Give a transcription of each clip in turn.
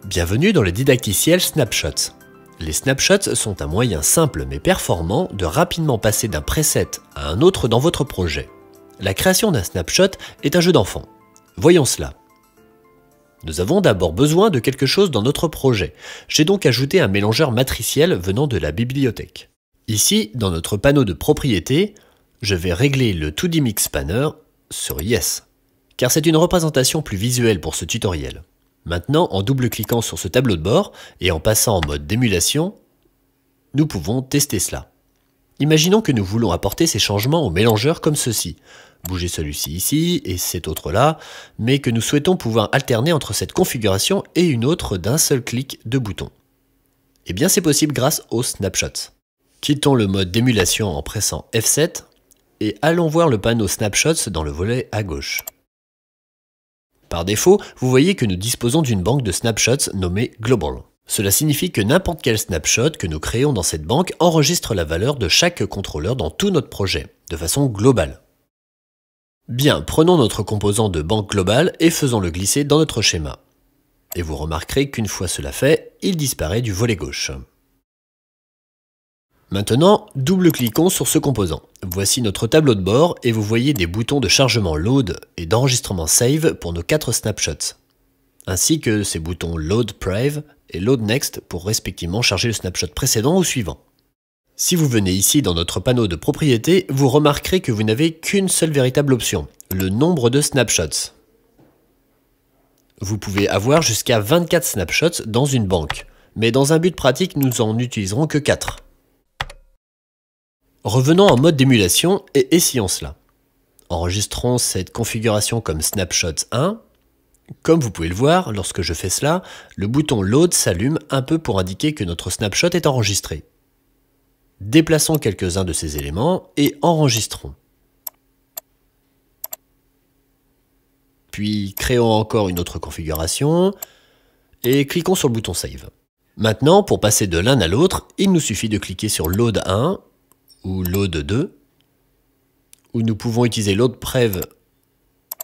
Bienvenue dans le didacticiel Snapshots. Les snapshots sont un moyen simple mais performant de rapidement passer d'un preset à un autre dans votre projet. La création d'un snapshot est un jeu d'enfant. Voyons cela. Nous avons d'abord besoin de quelque chose dans notre projet. J'ai donc ajouté un mélangeur matriciel venant de la bibliothèque. Ici, dans notre panneau de propriété, je vais régler le 2D Mix Spanner sur Yes, car c'est une représentation plus visuelle pour ce tutoriel. Maintenant, en double-cliquant sur ce tableau de bord et en passant en mode d'émulation, nous pouvons tester cela. Imaginons que nous voulons apporter ces changements au mélangeur comme ceci. Bouger celui-ci ici et cet autre là, mais que nous souhaitons pouvoir alterner entre cette configuration et une autre d'un seul clic de bouton. Eh bien c'est possible grâce aux snapshots. Quittons le mode d'émulation en pressant F7 et allons voir le panneau snapshots dans le volet à gauche. Par défaut, vous voyez que nous disposons d'une banque de snapshots nommée Global. Cela signifie que n'importe quel snapshot que nous créons dans cette banque enregistre la valeur de chaque contrôleur dans tout notre projet, de façon globale. Bien, prenons notre composant de banque globale et faisons-le glisser dans notre schéma. Et vous remarquerez qu'une fois cela fait, il disparaît du volet gauche. Maintenant, double-cliquons sur ce composant. Voici notre tableau de bord et vous voyez des boutons de chargement Load et d'enregistrement Save pour nos 4 snapshots, ainsi que ces boutons Load Preve et Load Next pour respectivement charger le snapshot précédent ou suivant. Si vous venez ici dans notre panneau de propriété, vous remarquerez que vous n'avez qu'une seule véritable option, le nombre de snapshots. Vous pouvez avoir jusqu'à 24 snapshots dans une banque, mais dans un but pratique, nous en utiliserons que 4. Revenons en mode d'émulation et essayons cela. Enregistrons cette configuration comme snapshot 1. Comme vous pouvez le voir, lorsque je fais cela, le bouton Load s'allume un peu pour indiquer que notre snapshot est enregistré. Déplaçons quelques-uns de ces éléments et enregistrons. Puis créons encore une autre configuration et cliquons sur le bouton Save. Maintenant, pour passer de l'un à l'autre, il nous suffit de cliquer sur Load 1 ou Load 2, où nous pouvons utiliser Load Preve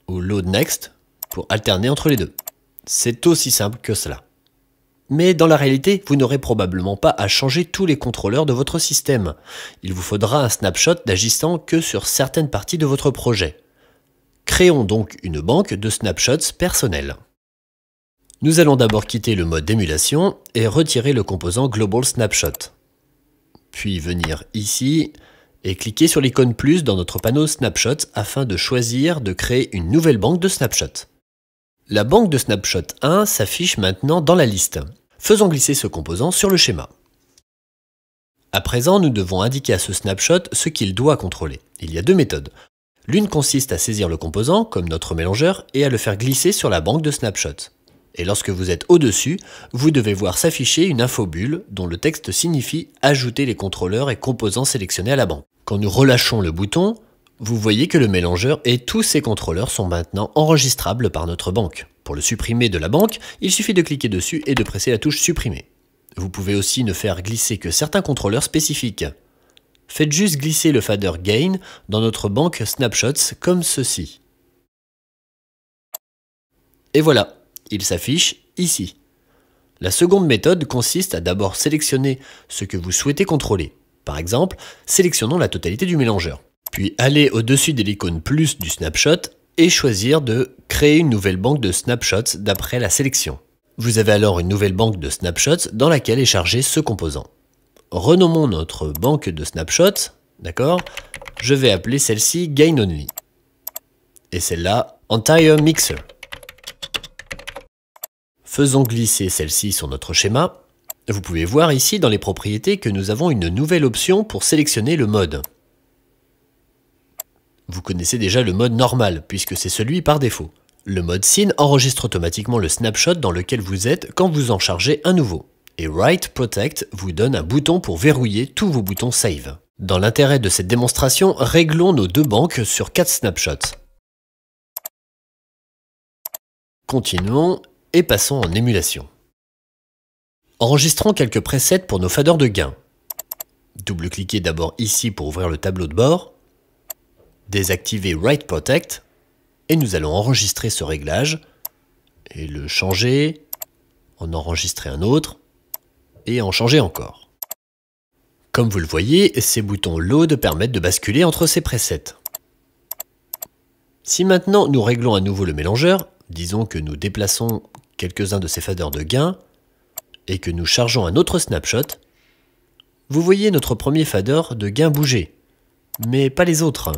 ou Load Next pour alterner entre les deux. C'est aussi simple que cela. Mais dans la réalité, vous n'aurez probablement pas à changer tous les contrôleurs de votre système. Il vous faudra un snapshot n'agissant que sur certaines parties de votre projet. Créons donc une banque de snapshots personnels. Nous allons d'abord quitter le mode d'émulation et retirer le composant Global Snapshot. Puis venir ici et cliquer sur l'icône plus dans notre panneau Snapshot afin de choisir de créer une nouvelle banque de snapshots. La banque de snapshot 1 s'affiche maintenant dans la liste. Faisons glisser ce composant sur le schéma. À présent, nous devons indiquer à ce snapshot ce qu'il doit contrôler. Il y a deux méthodes. L'une consiste à saisir le composant, comme notre mélangeur, et à le faire glisser sur la banque de snapshot. Et lorsque vous êtes au-dessus, vous devez voir s'afficher une infobulle dont le texte signifie « Ajouter les contrôleurs et composants sélectionnés à la banque ». Quand nous relâchons le bouton, vous voyez que le mélangeur et tous ses contrôleurs sont maintenant enregistrables par notre banque. Pour le supprimer de la banque, il suffit de cliquer dessus et de presser la touche « Supprimer ». Vous pouvez aussi ne faire glisser que certains contrôleurs spécifiques. Faites juste glisser le fader Gain dans notre banque Snapshots comme ceci. Et voilà, il s'affiche ici. La seconde méthode consiste à d'abord sélectionner ce que vous souhaitez contrôler. Par exemple, sélectionnons la totalité du mélangeur. Puis aller au-dessus de l'icône plus du snapshot et choisir de créer une nouvelle banque de snapshots d'après la sélection. Vous avez alors une nouvelle banque de snapshots dans laquelle est chargé ce composant. Renommons notre banque de snapshots, d'accord? Je vais appeler celle-ci Gain Only. Et celle-là Entire Mixer. Faisons glisser celle-ci sur notre schéma. Vous pouvez voir ici dans les propriétés que nous avons une nouvelle option pour sélectionner le mode. Vous connaissez déjà le mode normal, puisque c'est celui par défaut. Le mode Scene enregistre automatiquement le snapshot dans lequel vous êtes quand vous en chargez un nouveau. Et Write Protect vous donne un bouton pour verrouiller tous vos boutons Save. Dans l'intérêt de cette démonstration, réglons nos deux banques sur 4 snapshots. Continuons et passons en émulation. Enregistrons quelques presets pour nos faders de gain. Double-cliquez d'abord ici pour ouvrir le tableau de bord. Désactivez Write Protect et nous allons enregistrer ce réglage et le changer en enregistrer un autre, et en changer encore. Comme vous le voyez, ces boutons Load permettent de basculer entre ces presets. Si maintenant nous réglons à nouveau le mélangeur, disons que nous déplaçons quelques-uns de ces faders de gain, et que nous chargeons un autre snapshot, vous voyez notre premier fader de gain bouger, mais pas les autres.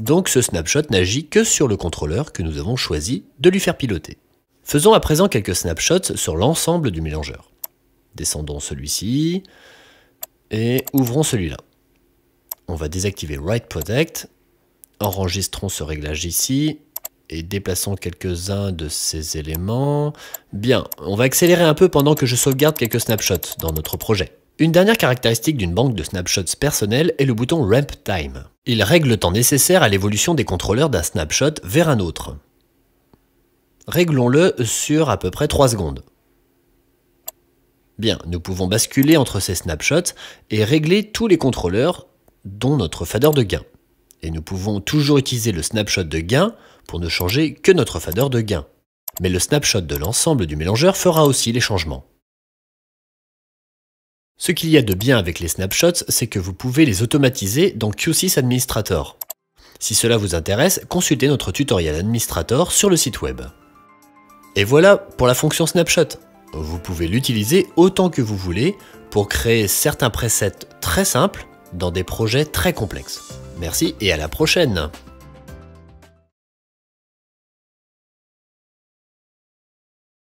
Donc ce snapshot n'agit que sur le contrôleur que nous avons choisi de lui faire piloter. Faisons à présent quelques snapshots sur l'ensemble du mélangeur. Descendons celui-ci et ouvrons celui-là. On va désactiver Write Protect, enregistrons ce réglage ici et déplaçons quelques-uns de ces éléments. Bien, on va accélérer un peu pendant que je sauvegarde quelques snapshots dans notre projet. Une dernière caractéristique d'une banque de snapshots personnels est le bouton Ramp Time. Il règle le temps nécessaire à l'évolution des contrôleurs d'un snapshot vers un autre. Réglons-le sur à peu près 3 secondes. Bien, nous pouvons basculer entre ces snapshots et régler tous les contrôleurs, dont notre fader de gain. Et nous pouvons toujours utiliser le snapshot de gain pour ne changer que notre fader de gain. Mais le snapshot de l'ensemble du mélangeur fera aussi les changements. Ce qu'il y a de bien avec les snapshots, c'est que vous pouvez les automatiser dans Q6 Administrator. Si cela vous intéresse, consultez notre tutoriel Administrator sur le site web. Et voilà pour la fonction snapshot. Vous pouvez l'utiliser autant que vous voulez pour créer certains presets très simples dans des projets très complexes. Merci et à la prochaine!